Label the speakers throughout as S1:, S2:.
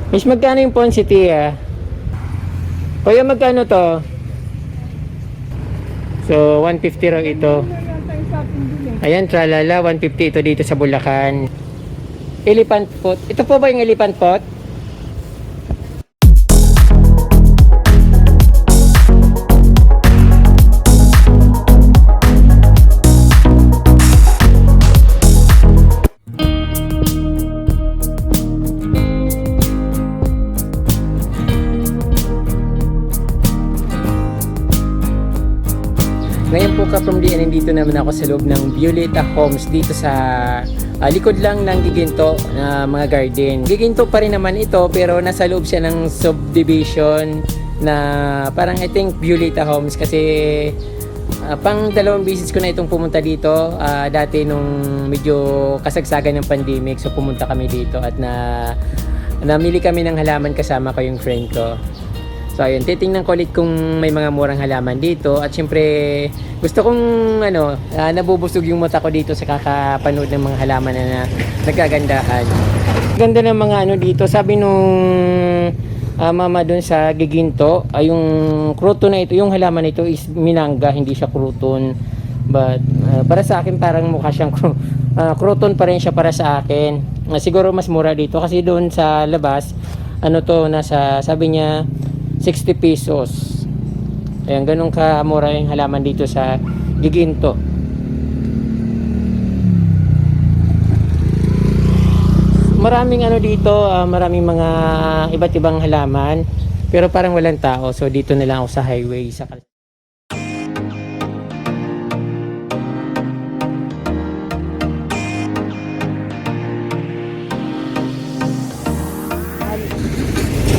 S1: Miss, magkano yung Ponce Tia? Kuya, magkano to? So, 150 raw ito. Ayan, tralala, 150 ito dito sa Bulacan. Elephant pot. Ito po ba yung elephant pot? Ngayon po ka-from DN, nandito naman ako sa loob ng Violeta Homes dito sa likod lang ng Giginto na mga garden. Giginto pa rin naman ito pero nasa loob siya ng subdivision na parang I think Violeta Homes kasi pang dalawang beses ko na itong pumunta dito. Dati nung medyo kasagsagan ng pandemic, so pumunta kami dito at namili kami ng halaman kasama ko yung friend ko. So ayun, titingnan ko ulit kung may mga murang halaman dito at syempre gusto kong nabubusog yung mata ko dito sa kakapanood ng mga halaman na nagkagandahan. Ganda ng mga dito, sabi nung mama doon sa Giginto, yung crouton na ito, yung halaman na ito is minangga, hindi siya crouton. But para sa akin parang mukha siyang crouton pa rin siya para sa akin. Siguro mas mura dito kasi doon sa labas nasa sabi niya 60 pesos. Ayan, ganun kamura yung halaman dito sa Giginto. Maraming dito, maraming mga iba't ibang halaman, pero parang walang tao. So dito na lang ako sa highway sa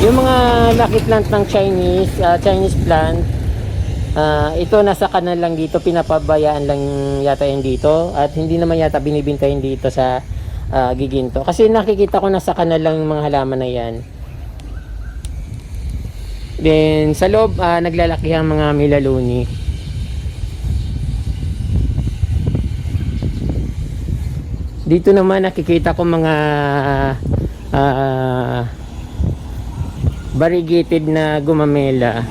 S1: yung mga lucky plant ng Chinese plant, ito nasa kanan lang dito, pinapabayaan lang yata yan dito at hindi naman yata binibintayin dito sa Giginto kasi nakikita ko nasa kanan lang yung mga halaman na yan. Then sa loob naglalaki ang mga melaluni. Dito naman nakikita ko mga variegated na gumamela.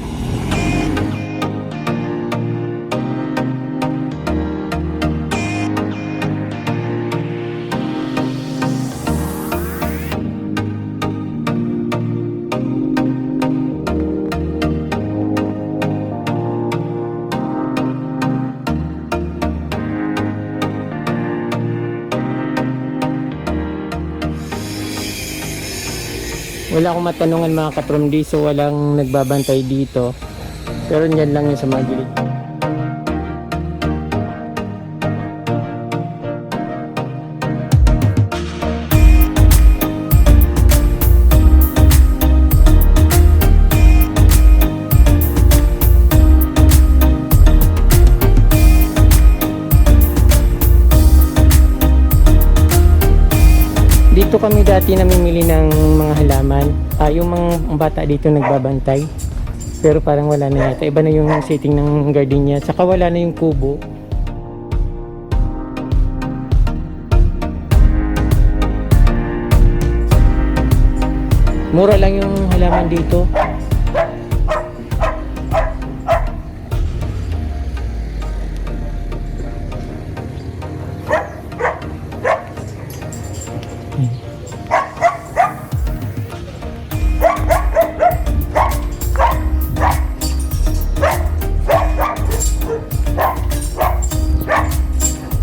S1: Wala akong matanungan mga ka-from D, so walang nagbabantay dito. Pero yan lang yung sa mga gilid. Dito kami dati namimili ng mga halaman. Yung mga bata dito nagbabantay. Pero parang wala na yata. Iba na yung setting ng gardenia. Saka wala na yung kubo. Mura lang yung halaman dito.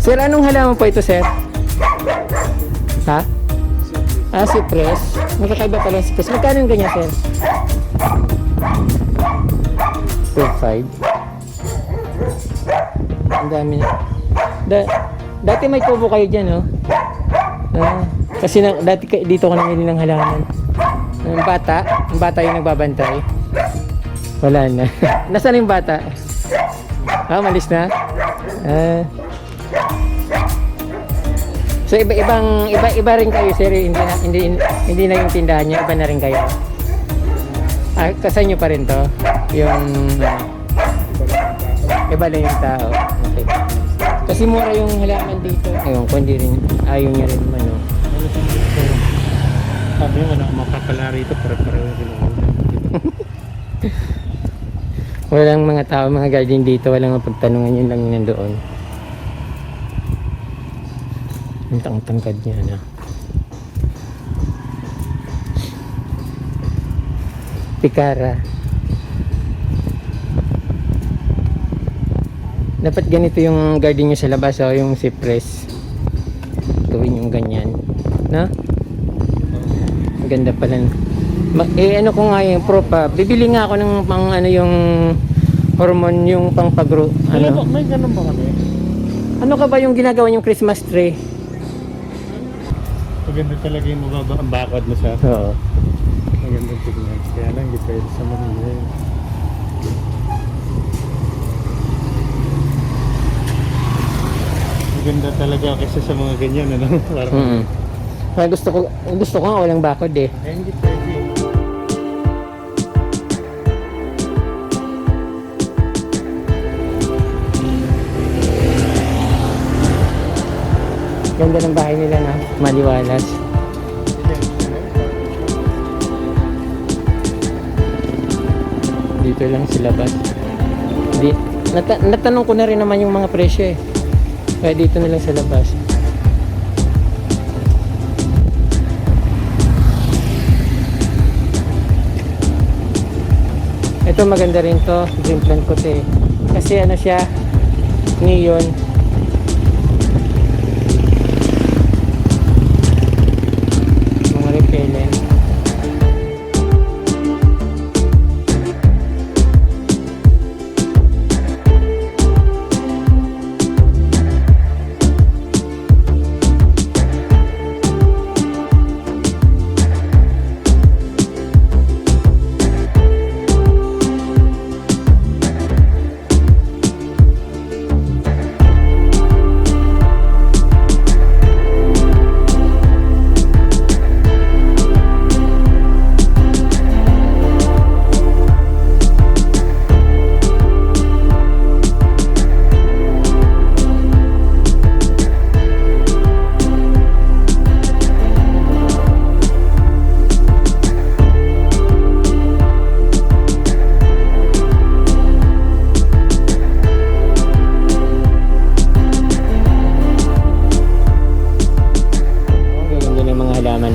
S1: Sir, anong halaman po ito, sir? Ha? Cypress. Magkakaiba pala yung cypress. Magkano yung ganyan, sir? 12.5. Ang dami na. Dati may kubo kayo dyan, no? Kasi dati dito ko namili ng halaman. Ang bata yung nagbabantay. Wala na. Nasaan yung bata? Malis na? So iba rin kayo, sir, hindi na yung tindahan niyo, iba na rin kayo. Kasan niyo pa rin to? Yung iba lang yung tao. Okay. Kasi mura yung halaman dito. Ayun, kung hindi rin ayaw niya rin
S2: Sabi mo, wala akong mapapala rito. Pare-pareho din ako.
S1: Walang mga tao, mga garden dito. Walang mapagtanungan, yun lang yung nandoon. Ang tangkad niya na. Pikara. Dapat ganito yung garden nyo sa labas, oh, yung cypress. Gawin yung ganyan. Na? Maganda pala. Ano ko nga yung bibili nga ako ng pang ano yung hormone, yung pang pagro. Ano?
S2: May ganun ba kami?
S1: Ano ka ba yung ginagawa yung Christmas tree?
S2: Maganda talaga yung mababa ang bakod mo sa
S1: Oo.
S2: magandang tignan. Kaya lang, hindi pwede sa Manila yun. Maganda talaga kasi sa mga ganyan, ano? Parang,
S1: Kaya gusto ko nga walang bakod eh.
S2: hindi pwede.
S1: Ganda ng bahay nila na, maliwalas. Dito lang sa labas. Natanong ko na rin naman yung mga presyo eh. Kaya dito na lang sa labas. Ito maganda rin to, dream plant ko to eh. Kasi ano siya, neon. Mga repellent.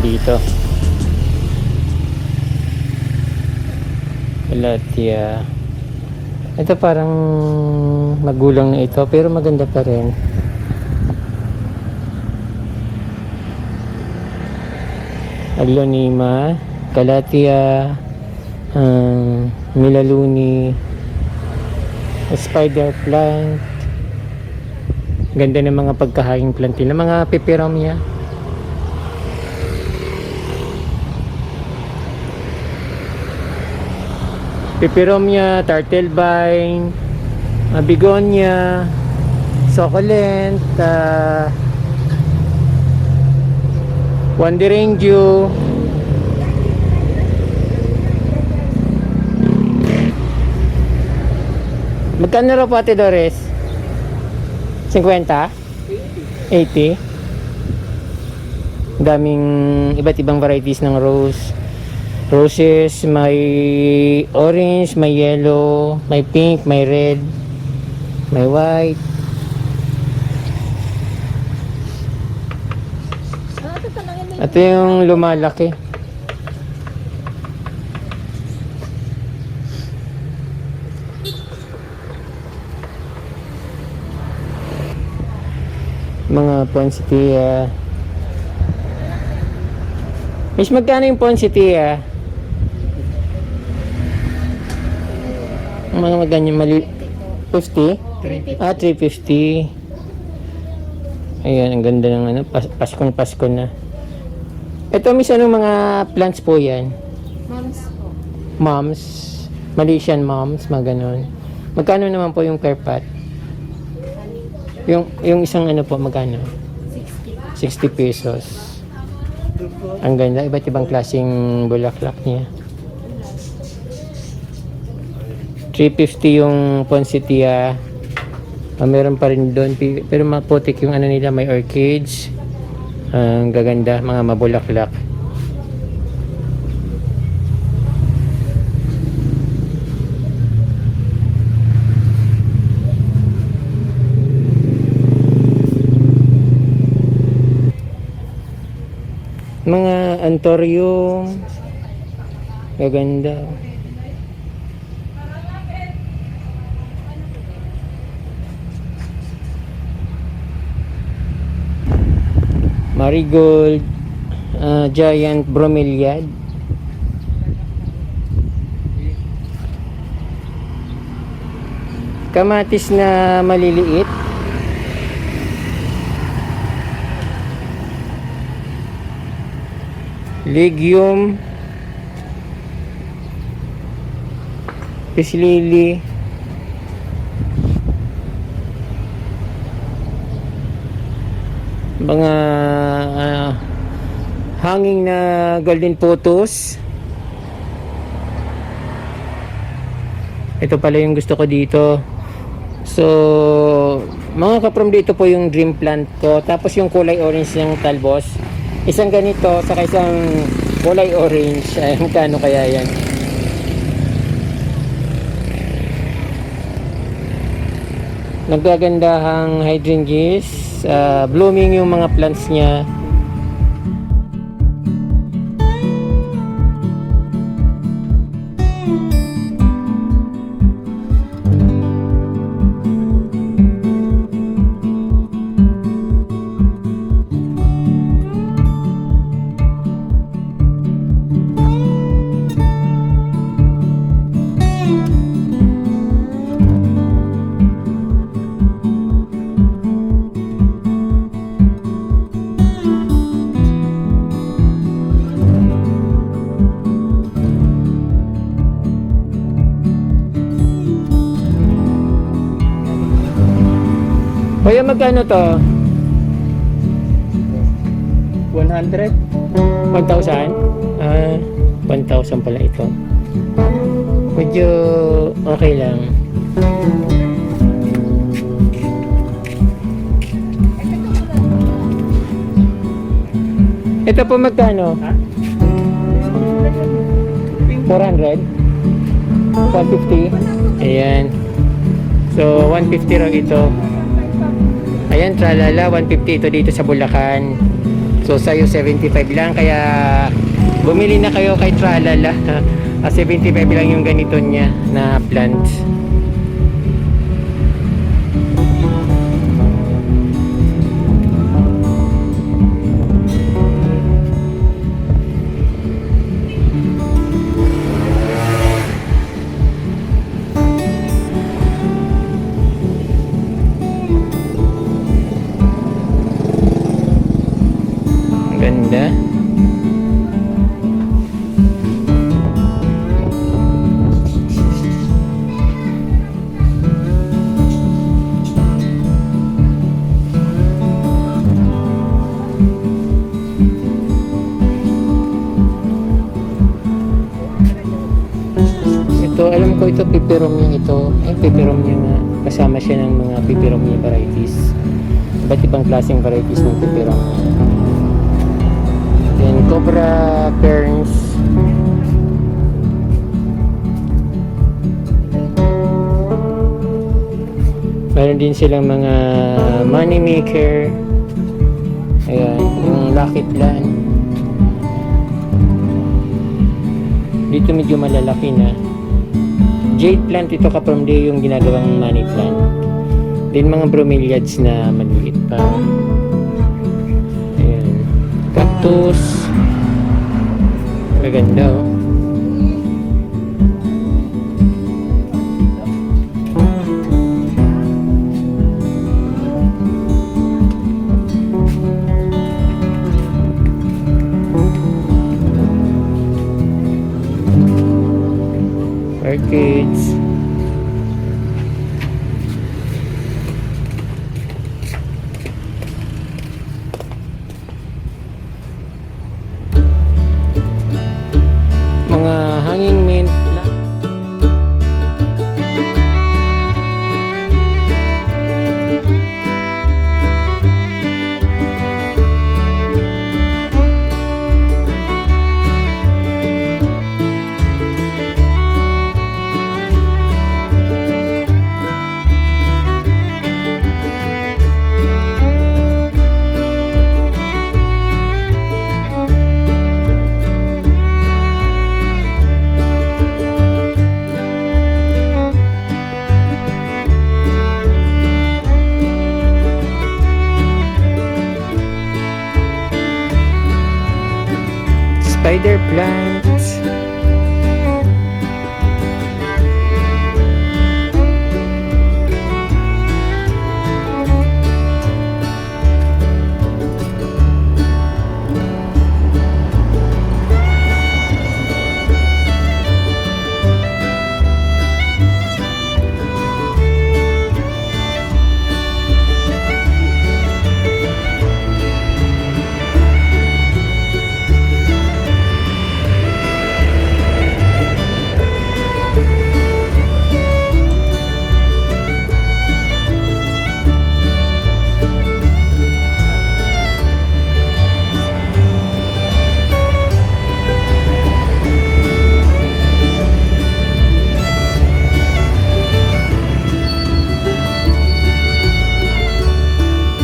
S1: Dito Latia. Ito parang magulang na ito pero maganda pa rin. Aglonema, Calathea, Milaluni, spider plant. Ganda ng mga pagkahaying plantin, ng mga peperomia. Peperomia, turtlevine, begonia, succulent, wanderangio, magkano raw po Ate Doris? 50? 80? Daming iba't ibang varieties ng roses, may orange, may yellow, may pink, may red, may white. Ito yung lumalaki. Mga poinsettia. Miss, magkano yung poinsettia? Mga ganyan mali 50?
S2: 350.
S1: 350. Ayan, ang ganda ng ano, Pasko na. Ito, miss, anong mga plants po yan?
S3: Moms po.
S1: Moms, Malaysian moms, mga ganon. Magkano naman po yung per pot? Yung isang ano po, magkano?
S3: 60.
S1: 60 pesos. Ang ganda, iba't ibang klaseng bulaklak niya. 350 yung poinsettia. Meron pa rin doon, pero maputik yung ano nila, may orchids. Ang gaganda, mga mabulaklak. anthurium. Gaganda. Marigold, giant bromeliad. Kamatis na maliliit. Legume. Peace lily. Mga hanging na golden photos. Ito pala yung gusto ko dito. So, mga kaprom, dito po yung dream plant ko. Tapos yung kulay orange ng talbos. Isang ganito, saka isang kulay orange. Ay, magkano kaya yan? Nagagandahang hydrangeas. Blooming yung mga plants niya. Kuya, magkano to? 100? 1,000? 1,000 pala ito. Medyo okay lang. Ito po magkano? 400? 150? Ayan. So, 150 raw ito. Ayan, tralala, 150 ito dito sa Bulacan. So, sa'yo 75 lang. Kaya, bumili na kayo kay tralala. 75 lang yung ganito niya na plant. Ganda. Ito, alam ko ito peperomia ito. Peperomia nga. Kasama siya ng mga peperomia varieties. Iba't ibang klaseng varieties ng peperomia. Then cobra ferns. Meron din silang mga money maker. Ayan, yung lucky plant. Dito medyo malalaki na. Jade plant ito kaprom day yung ginagawang money plant. Then mga bromeliads na maliit pa. Cactus. Maganda, oh. Orchids. Mga hanging mint. plants.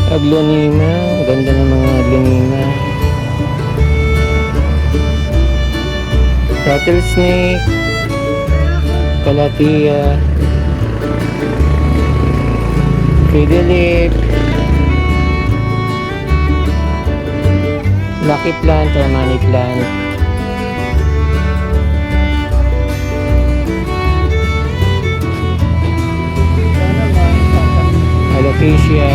S1: Aglonema, ganda ng mga aglonema. Rattlesnake, Calathea, Fiddlehead, Lucky plant or money plant. Alocasia.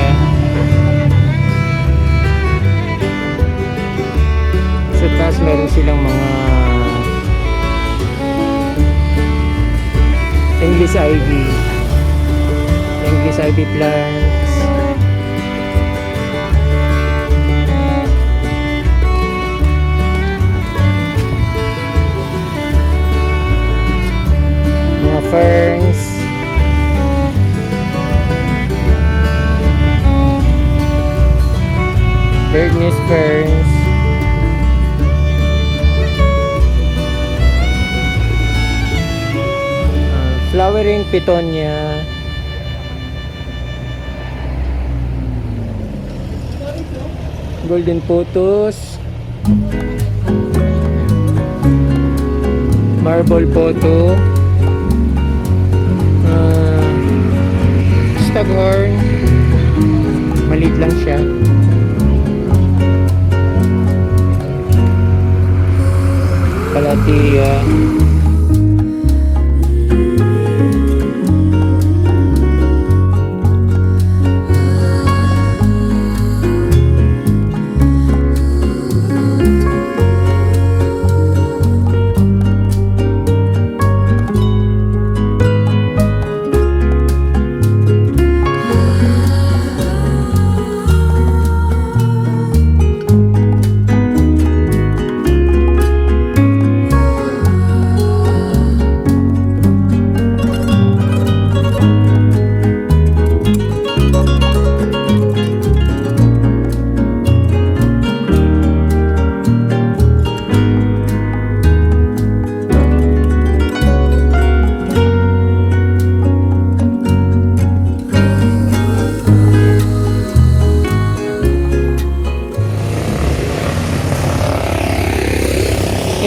S1: Sa taas meron silang mga English ivy. English ivy plants. Mga ferns. Bird nest ferns. Flowering Pitonia. Golden Pothos. Marble Photo. Staghorn. Maliit lang siya. Calathea.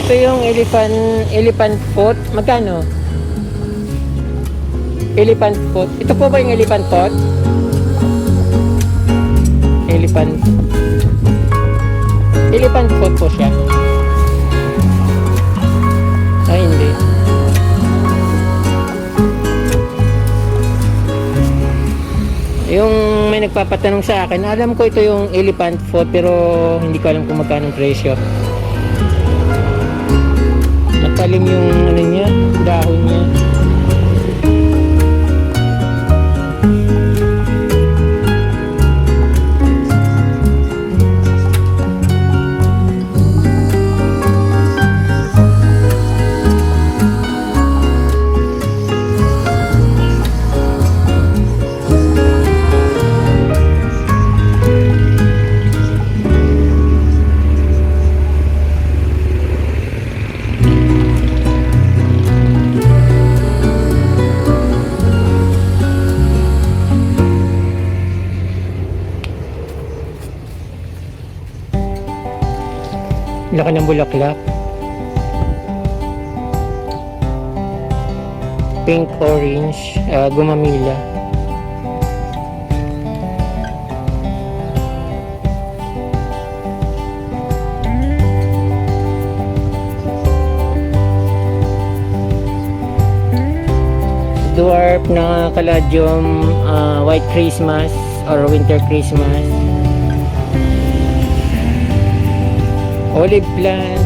S1: Ito yung elephant foot. Magkano? Elephant foot. Ito po ba yung elephant foot? Elephant foot po siya. Ay, hindi. Yung may nagpapatanong sa akin, alam ko ito yung elephant foot pero hindi ko alam kung magkano ang presyo. Matalim yung ano niya, dahon niya. Laki ng bulaklak. Pink, orange, gumamila. dwarf na caladium, white Christmas or winter Christmas. Olive plant.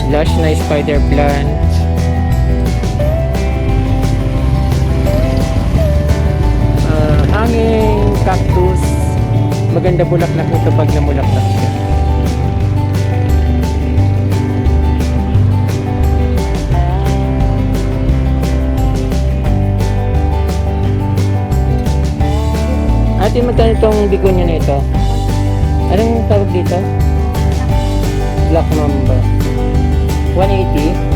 S1: Lush na spider plant. Hanging cactus. Maganda bulaklak nito pag namulaklak siya. Ate, magkano itong bigonya na ito? Anong tawag dito? Black Mamba. 180.